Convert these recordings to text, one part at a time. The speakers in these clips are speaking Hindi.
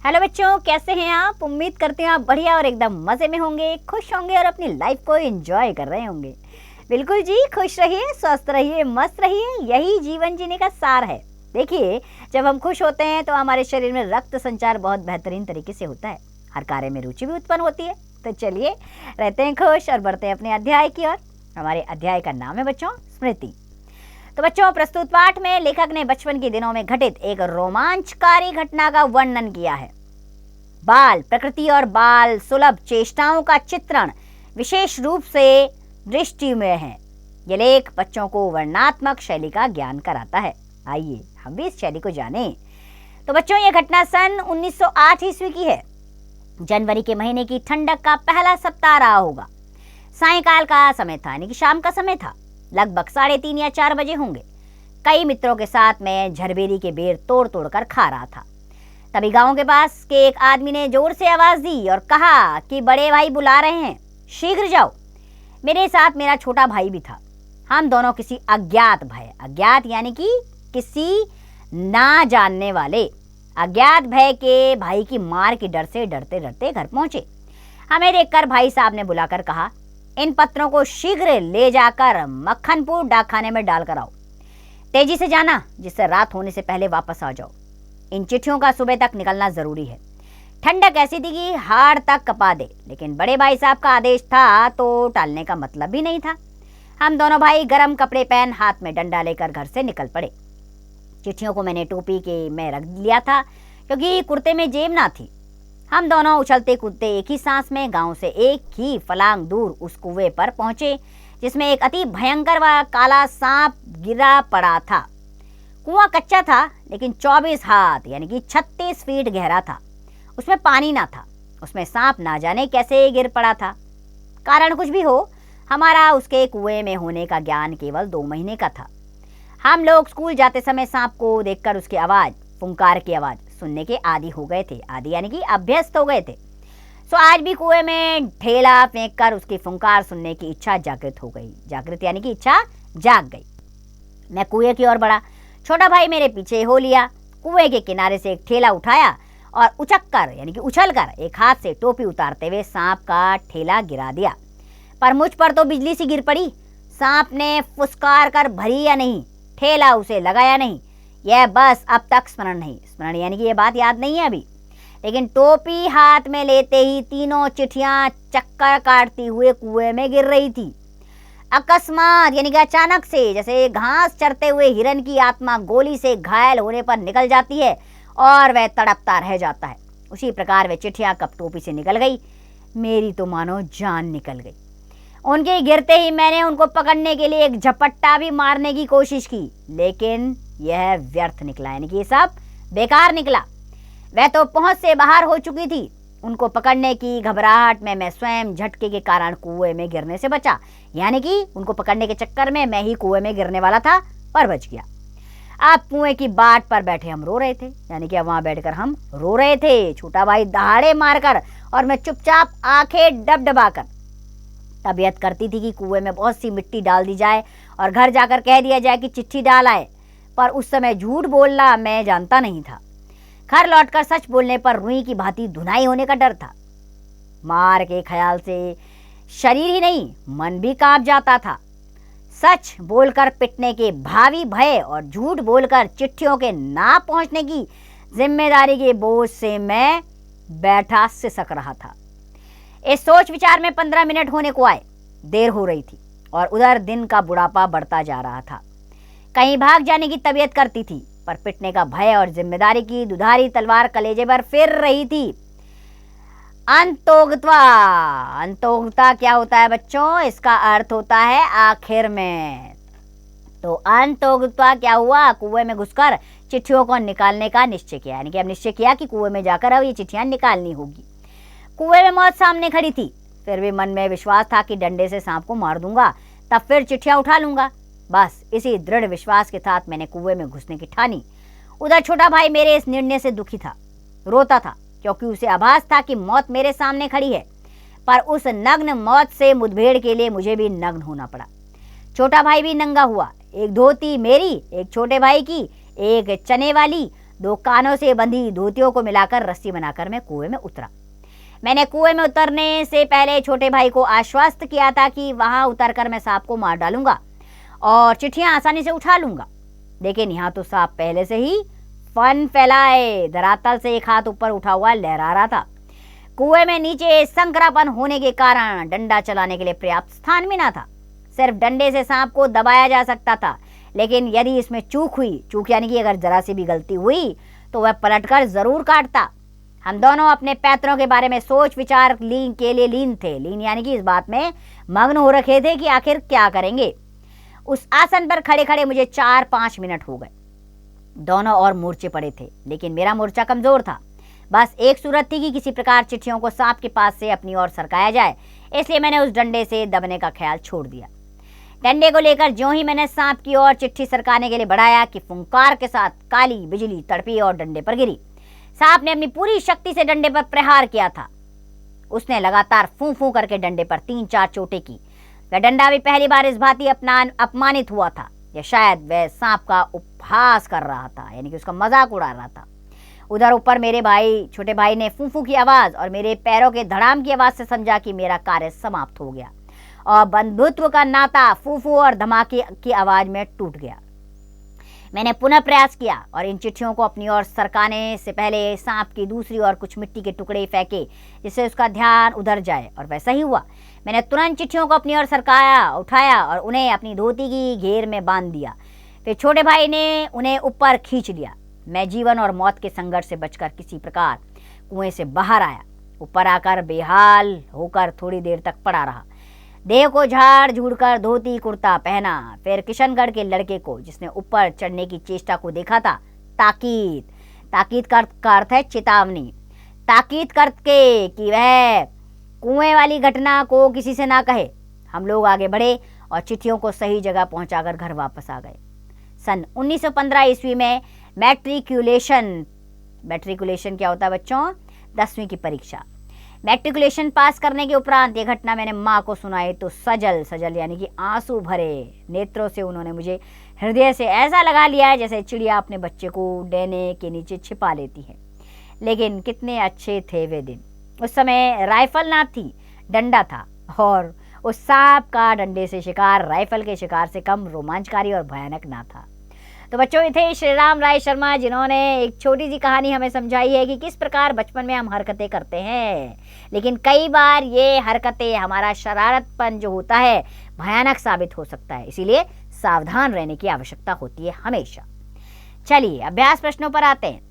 हेलो बच्चों, कैसे हैं आप? उम्मीद करते हैं आप बढ़िया और एकदम मज़े में होंगे, खुश होंगे और अपनी लाइफ को एंजॉय कर रहे होंगे। बिल्कुल जी, खुश रहिए, स्वस्थ रहिए, मस्त रहिए, यही जीवन जीने का सार है। देखिए, जब हम खुश होते हैं तो हमारे शरीर में रक्त संचार बहुत बेहतरीन तरीके से होता है, हर कार्य में रुचि भी उत्पन्न होती है। तो चलिए, रहते हैं खुश और बढ़ते हैं अपने अध्याय की ओर। हमारे अध्याय का नाम है बच्चों स्मृति। तो बच्चों, प्रस्तुत पाठ में लेखक ने बचपन के दिनों में घटित एक रोमांचकारी घटना का वर्णन किया है। बाल प्रकृति और बाल सुलभ चेष्टाओं का चित्रण विशेष रूप से दृष्टि में है। यह लेख बच्चों को वर्णनात्मक शैली का ज्ञान कराता है। आइए हम भी इस शैली को जानें। तो बच्चों, यह घटना सन 1908 ईस्वी की है। जनवरी के महीने की ठंडक का पहला सप्ताह रहा होगा। सायंकाल का समय था, यानी कि शाम का समय था। लगभग 3:30 या 4 बजे होंगे। कई मित्रों के साथ मैं झरबेरी के बेर तोड़ तोड़ कर खा रहा था। तभी गांव के पास के एक आदमी ने जोर से आवाज दी और कहा कि बड़े भाई बुला रहे हैं, शीघ्र जाओ। मेरे साथ मेरा छोटा भाई भी था। हम दोनों किसी अज्ञात यानी कि किसी ना जानने वाले अज्ञात भय के भाई की मार के डर से डरते डरते घर पहुंचे। हमें देखकर भाई साहब ने बुलाकर कहा, इन पत्रों को शीघ्र ले जाकर मक्खनपुर डाकखाने में डालकर आओ। तेजी से जाना, जिससे रात होने से पहले वापस आ जाओ। इन चिट्ठियों का सुबह तक निकलना जरूरी है। ठंडक ऐसी थी कि हाड़ तक कपा दे, लेकिन बड़े भाई साहब का आदेश था तो टालने का मतलब भी नहीं था। हम दोनों भाई गर्म कपड़े पहन हाथ में डंडा लेकर घर से निकल पड़े। चिट्ठियों को मैंने टोपी के में रख लिया था, क्योंकि कुर्ते में जेब ना थी। हम दोनों उछलते कूदते एक ही सांस में गांव से एक ही फलांग दूर उस कुएं पर पहुंचे, जिसमें एक अति भयंकर व काला सांप गिरा पड़ा था। कुआं कच्चा था, लेकिन 24 हाथ यानी कि 36 फीट गहरा था। उसमें पानी ना था। उसमें सांप ना जाने कैसे गिर पड़ा था। कारण कुछ भी हो, हमारा उसके कुएं में होने का ज्ञान केवल 2 महीने का था। हम लोग स्कूल जाते समय सांप को देखकर उसकी आवाज, फुंकार की आवाज सुनने के आदी हो गए थे। आदि यानी कि अभ्यस्त हो गए थे। सो आज भी कुएं में ढेला फेंक कर उसकी फुंकार सुनने की इच्छा जागृत हो गई। जागृत यानी कि इच्छा जाग गई। मैं कुएं की ओर बढ़ा। छोटा भाई मेरे पीछे हो लिया। कुएं के किनारे से एक ठेला उठाया और उचककर यानी कि उछलकर एक हाथ से टोपी उतारते हुए सांप का ठेला गिरा दिया। पर मुझ पर तो बिजली सी गिर पड़ी। सांप ने फुसकार कर भरी या नहीं, ठेला उसे लगा या नहीं, यह बस अब तक स्मरण यानी कि यह बात याद नहीं है अभी। लेकिन टोपी हाथ में लेते ही तीनों चिट्ठियां चक्कर काटती हुए कुएं में गिर रही थी। अकस्मात यानी कि अचानक से, जैसे घास चरते हुए हिरन की आत्मा गोली से घायल होने पर निकल जाती है और वह तड़पता रह जाता है, उसी प्रकार वे चिट्ठियां कब टोपी से निकल गई। मेरी तो मानो जान निकल गई। उनके गिरते ही मैंने उनको पकड़ने के लिए एक झपट्टा भी मारने की कोशिश की, लेकिन यह व्यर्थ निकला, यानी कि ये सब बेकार निकला। वह तो पहुंच से बाहर हो चुकी थी। उनको पकड़ने की घबराहट में मैं स्वयं झटके के कारण कुएं में गिरने से बचा, यानी कि उनको पकड़ने के चक्कर में मैं ही कुएं में गिरने वाला था पर बच गया। अब कुएं की बाट पर बैठे हम रो रहे थे, यानी कि अब वहां बैठकर हम रो रहे थे। छोटा भाई दहाड़े मारकर और मैं चुपचाप आंखें डबडबाकर। तबीयत करती थी कि कुएं में बहुत सी मिट्टी डाल दी जाए और घर जाकर कह दिया जाए कि चिट्ठी डाल आए, पर उस समय झूठ बोलना मैं जानता नहीं था। घर लौटकर सच बोलने पर रुई की भांति धुनाई होने का डर था। मार के ख्याल से शरीर ही नहीं मन भी कांप जाता था। सच बोलकर पिटने के भावी भय और झूठ बोलकर चिट्ठियों के ना पहुंचने की जिम्मेदारी के बोझ से मैं बैठा सिसक रहा था। इस सोच विचार में 15 मिनट होने को आए। देर हो रही थी और उधर दिन का बुढ़ापा बढ़ता जा रहा था। कहीं भाग जाने की तबीयत करती थी, पर पिटने का भय और जिम्मेदारी की दुधारी तलवार कलेजे पर फिर रही थी। अंतोगता क्या होता है बच्चों? इसका अर्थ होता है आखिर में। तो अंतोगता क्या हुआ? कुएं में घुसकर चिट्ठियों को निकालने का निश्चय किया, यानी कि अब निश्चय किया कि कुएं में जाकर अब ये चिट्ठियां निकालनी होगी। कुएं में मौत सामने खड़ी थी, फिर भी मन में विश्वास था कि डंडे से सांप को मार दूंगा, तब फिर चिट्ठियां उठा लूंगा। बस इसी दृढ़ विश्वास के साथ मैंने कुएं में घुसने की ठानी। उधर छोटा भाई मेरे इस निर्णय से दुखी था, रोता था, क्योंकि उसे आभास था कि मौत मेरे सामने खड़ी है। पर उस नग्न मौत से मुठभेड़ के लिए मुझे भी नग्न होना पड़ा। छोटा भाई भी नंगा हुआ। एक धोती मेरी, एक छोटे भाई की, एक चने वाली, 2 कानों से बंधी धोतियों को मिलाकर रस्सी बनाकर मैं कुएं में उतरा। मैंने कुएं में उतरने से पहले छोटे भाई को आश्वस्त किया था कि वहां उतरकर मैं सांप को मार डालूंगा और चिट्ठियां आसानी से उठा लूंगा। लेकिन यहाँ तो सांप पहले से ही फन फैलाए धरातल से एक हाथ ऊपर उठा हुआ लहरा रहा था। कुएं में नीचे संकरापन होने के कारण डंडा चलाने के लिए पर्याप्त स्थान भी ना था। सिर्फ डंडे से सांप को दबाया जा सकता था, लेकिन यदि इसमें चूक हुई, चूक यानी कि अगर जरा सी भी गलती हुई तो वह पलटकर जरूर काटता। हम दोनों अपने पैतरों के बारे में सोच विचार के लिए लीन थे। लीन यानी कि इस बात में मग्न हो रखे थे कि आखिर क्या करेंगे। उस आसन पर खड़े खड़े मुझे 4-5 मिनट हो गए। दोनों और मूर्छे पड़े थे, लेकिन मेरा मूर्छा कमजोर था। बस एक सूरत थी कि किसी प्रकार चिट्ठियों को सांप के पास से अपनी ओर सरकाया जाए, इसलिए मैंने उस डंडे से दबने का ख्याल छोड़ दिया। डंडे को लेकर ज्यों ही मैंने सांप की ओर चिट्ठी सरकाने के लिए बढ़ाया कि फुंकार के साथ काली बिजली तड़पी और डंडे पर गिरी। सांप ने अपनी पूरी शक्ति से डंडे पर प्रहार किया था। उसने लगातार फूं फूं करके डंडे पर 3-4 चोटें की। वह डंडा भी पहली बार इस भांति अपमानित हुआ था, या शायद वह सांप का उपहास कर रहा था, यानी कि उसका मजाक उड़ा रहा था। उधर ऊपर मेरे भाई, छोटे भाई ने फूं फूं की आवाज और मेरे पैरों के धड़ाम की आवाज से समझा कि मेरा कार्य समाप्त हो गया और बंधुत्व का नाता फू फू और धमाके की आवाज में टूट गया। मैंने पुनः प्रयास किया और इन चिट्ठियों को अपनी ओर सरकाने से पहले सांप की दूसरी ओर कुछ मिट्टी के टुकड़े फेंके, जिससे उसका ध्यान उधर जाए, और वैसा ही हुआ। मैंने तुरंत चिट्ठियों को अपनी ओर सरकाया, उठाया और उन्हें अपनी धोती की घेर में बांध दिया। फिर छोटे भाई ने उन्हें ऊपर खींच लिया। मैं जीवन और मौत के संघर्ष से बचकर किसी प्रकार कुएं से बाहर आया। ऊपर आकर बेहाल होकर थोड़ी देर तक पड़ा रहा। देह को झाड़ झूड़ कर धोती कुर्ता पहना। फिर किशनगढ़ के लड़के को, जिसने ऊपर चढ़ने की चेष्टा को देखा था, ताकीद का अर्थ है चेतावनी, ताकीद करके कि वह कुएं वाली घटना को किसी से ना कहे। हम लोग आगे बढ़े और चिट्ठियों को सही जगह पहुंचाकर घर वापस आ गए। सन 1915 ईस्वी में मैट्रिकुलेशन क्या होता है बच्चों? 10वीं की परीक्षा। मैट्रिकुलेशन पास करने के उपरांत ये घटना मैंने माँ को सुनाई तो सजल यानी कि आंसू भरे नेत्रों से उन्होंने मुझे हृदय से ऐसा लगा लिया है जैसे चिड़िया अपने बच्चे को डैने के नीचे छिपा लेती है। लेकिन कितने अच्छे थे वे दिन। उस समय राइफल ना थी, डंडा था, और उस सांप का डंडे से शिकार राइफल के शिकार से कम रोमांचकारी और भयानक ना था। तो बच्चों, ये थे श्री राम राय शर्मा, जिन्होंने एक छोटी सी कहानी हमें समझाई है कि किस प्रकार बचपन में हम हरकतें करते हैं, लेकिन कई बार ये हरकतें, हमारा शरारतपन जो होता है, भयानक साबित हो सकता है। इसीलिए सावधान रहने की आवश्यकता होती है हमेशा। चलिए अभ्यास प्रश्नों पर आते हैं।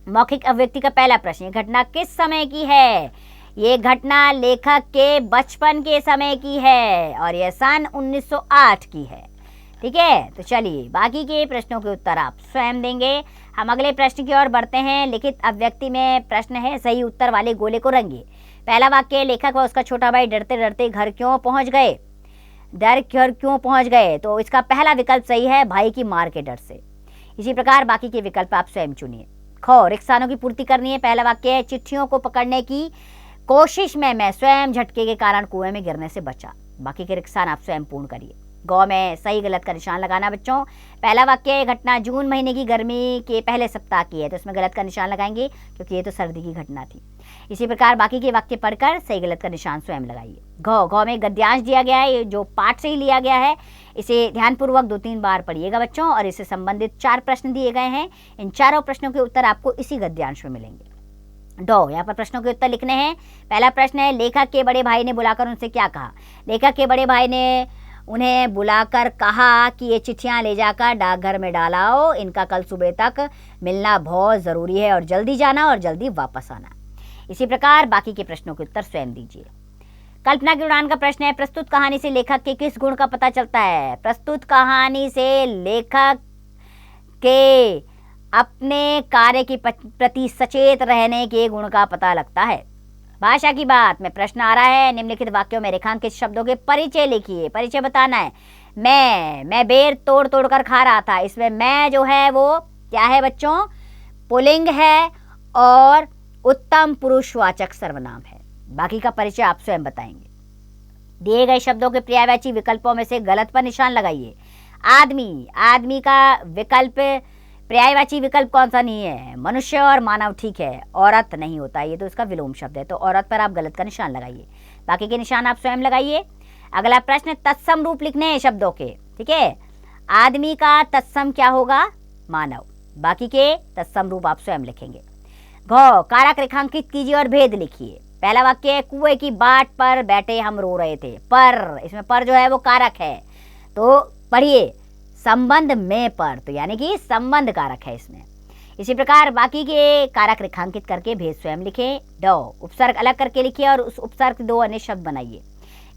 मौखिक अभिव्यक्ति का पहला प्रश्न, ये घटना किस समय की है? ये घटना लेखक के बचपन के समय की है और यह सन 1908 की है। ठीक है, तो चलिए बाकी के प्रश्नों के उत्तर आप स्वयं देंगे। हम अगले प्रश्न की ओर बढ़ते हैं। लिखित अभिव्यक्ति में प्रश्न है, सही उत्तर वाले गोले को रंगिए। पहला वाक्य, लेखक व उसका छोटा भाई डरते डरते घर क्यों पहुंच गए? तो इसका पहला विकल्प सही है, भाई की मार के डर से। इसी प्रकार बाकी के विकल्प आप स्वयं चुनिए। ख, रिक्सानों की पूर्ति करनी है। पहला वाक्य है, चिट्ठियों को पकड़ने की कोशिश में मैं स्वयं झटके के कारण कुएं में गिरने से बचा। बाकी के रिक्सान आप स्वयं पूर्ण करिए। गौ में सही गलत का निशान लगाना बच्चों। पहला वाक्य, घटना जून महीने की गर्मी के पहले सप्ताह की है, तो इसमें गलत का निशान लगाएंगे क्योंकि ये तो सर्दी की घटना थी। इसी प्रकार बाकी के वाक्य पढ़कर सही गलत का निशान स्वयं लगाइए। गौ में गद्यांश दिया गया है, जो पाठ से ही लिया गया है। इसे ध्यानपूर्वक 2-3 बार पढ़िएगा बच्चों, और इससे संबंधित 4 प्रश्न दिए गए हैं। इन चारों प्रश्नों के उत्तर आपको इसी गद्यांश में मिलेंगे। यहाँ पर प्रश्नों के उत्तर लिखने हैं। पहला प्रश्न है, लेखक के बड़े भाई ने बुलाकर उनसे क्या कहा? लेखक के बड़े भाई ने उन्हें बुलाकर कहा कि ये चिट्ठियां ले जाकर डाकघर में डालाओ, इनका कल सुबह तक मिलना बहुत ज़रूरी है, और जल्दी जाना और जल्दी वापस आना। इसी प्रकार बाकी के प्रश्नों के उत्तर स्वयं दीजिए। कल्पना की उड़ान का प्रश्न है, प्रस्तुत कहानी से लेखक के किस गुण का पता चलता है? प्रस्तुत कहानी से लेखक के अपने कार्य के प्रति सचेत रहने के गुण का पता लगता है। भाषा की बात में प्रश्न आ रहा है, निम्नलिखित वाक्यों में रेखांकित शब्दों के परिचय लिखिए। परिचय बताना है। मैं बेर तोड़ तोड़ कर खा रहा था। इसमें मैं जो है वो क्या है बच्चों? पुल्लिंग है और उत्तम पुरुषवाचक सर्वनाम है। बाकी का परिचय आप स्वयं बताएंगे। दिए गए शब्दों के पर्यायवाची विकल्पों में से गलत पर निशान लगाइए। आदमी का विकल्प पर्यायवाची विकल्प कौन सा नहीं है? मनुष्य और मानव ठीक है, औरत नहीं होता, ये तो इसका विलोम शब्द है, तो औरत पर आप गलत का निशान लगाइए, बाकी के निशान आप स्वयं लगाइए। अगला प्रश्न, तत्सम रूप लिखने हैं शब्दों के, ठीक है। आदमी का तत्सम क्या होगा? मानव, बाकी के तत्सम रूप आप स्वयं लिखेंगे। घ, कारक रेखांकित कीजिए और भेद लिखिए। पहला वाक्य है, कुएं की बाट पर बैठे हम रो रहे थे। पर, इसमें पर जो है वो कारक है, तो पढ़िए संबंध में पर, तो यानी कि संबंध कारक है इसमें। इसी प्रकार बाकी के कारक रेखांकित करके भेद स्वयं लिखें। ड, उपसर्ग अलग करके लिखिए और उस उपसर्ग के 2 अन्य शब्द बनाइए।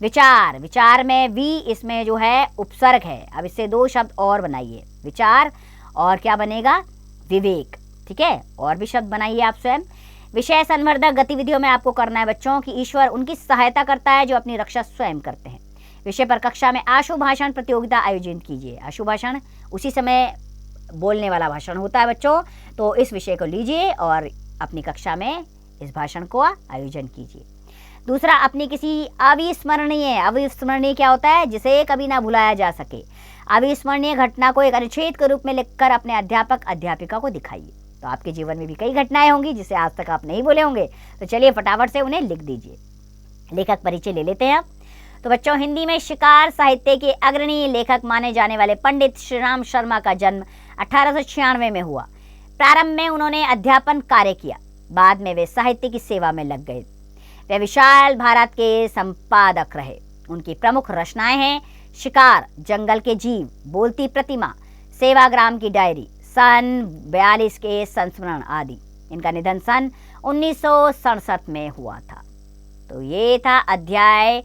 विचार, विचार में वी इसमें जो है उपसर्ग है, अब इससे 2 शब्द और बनाइए। विचार और क्या बनेगा? विवेक, ठीक है। और भी शब्द बनाइए आप स्वयं। विषय संवर्धक गतिविधियों में आपको करना है बच्चों कि ईश्वर उनकी सहायता करता है जो अपनी रक्षा स्वयं करते हैं। विषय पर कक्षा में आशु भाषण प्रतियोगिता आयोजित कीजिए। आशु भाषण उसी समय बोलने वाला भाषण होता है बच्चों, तो इस विषय को लीजिए और अपनी कक्षा में इस भाषण को आयोजन कीजिए। दूसरा, अपनी किसी अविस्मरणीय, अविस्मरणीय क्या होता है? जिसे कभी ना भुलाया जा सके, अविस्मरणीय घटना को एक अनुच्छेद के रूप में लिखकर अपने अध्यापक अध्यापिका को दिखाइए। तो आपके जीवन में भी कई घटनाएं होंगी जिसे आज तक आप नहीं भूले होंगे, तो चलिए फटाफट से उन्हें लिख दीजिए। लेखक परिचय ले लेते हैं अब। तो बच्चों, हिंदी में शिकार साहित्य के अग्रणी लेखक माने जाने वाले पंडित श्रीराम शर्मा का जन्म 1896 में हुआ। प्रारंभ में उन्होंने अध्यापन कार्य किया, बाद में वे साहित्य की सेवा में लग गए। वे विशाल भारत के संपादक रहे। उनकी प्रमुख रचनाएं हैं शिकार, जंगल के जीव, बोलती प्रतिमा, सेवाग्राम की डायरी, सन 42 के संस्मरण आदि। इनका निधन सन 1967 में हुआ था। तो ये था अध्याय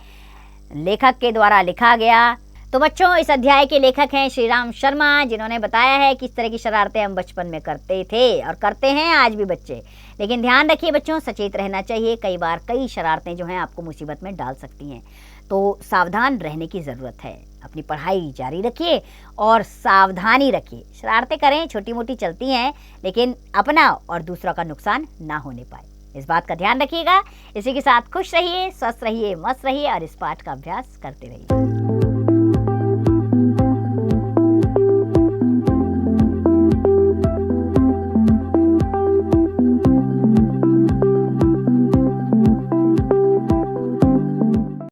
लेखक के द्वारा लिखा गया। तो बच्चों, इस अध्याय के लेखक हैं श्रीराम शर्मा, जिन्होंने बताया है कि इस तरह की शरारतें हम बचपन में करते थे और करते हैं आज भी बच्चे। लेकिन ध्यान रखिए बच्चों, सचेत रहना चाहिए। कई बार कई शरारतें जो हैं आपको मुसीबत में डाल सकती हैं, तो सावधान रहने की ज़रूरत है। अपनी पढ़ाई जारी रखिए और सावधानी रखिए। शरारतें करें, छोटी मोटी चलती हैं, लेकिन अपना और दूसरा का नुकसान ना होने पाए, इस बात का ध्यान रखिएगा। इसी के साथ खुश रहिए, स्वस्थ रहिए, मस्त रहिए और इस पाठ का अभ्यास करते रहिए।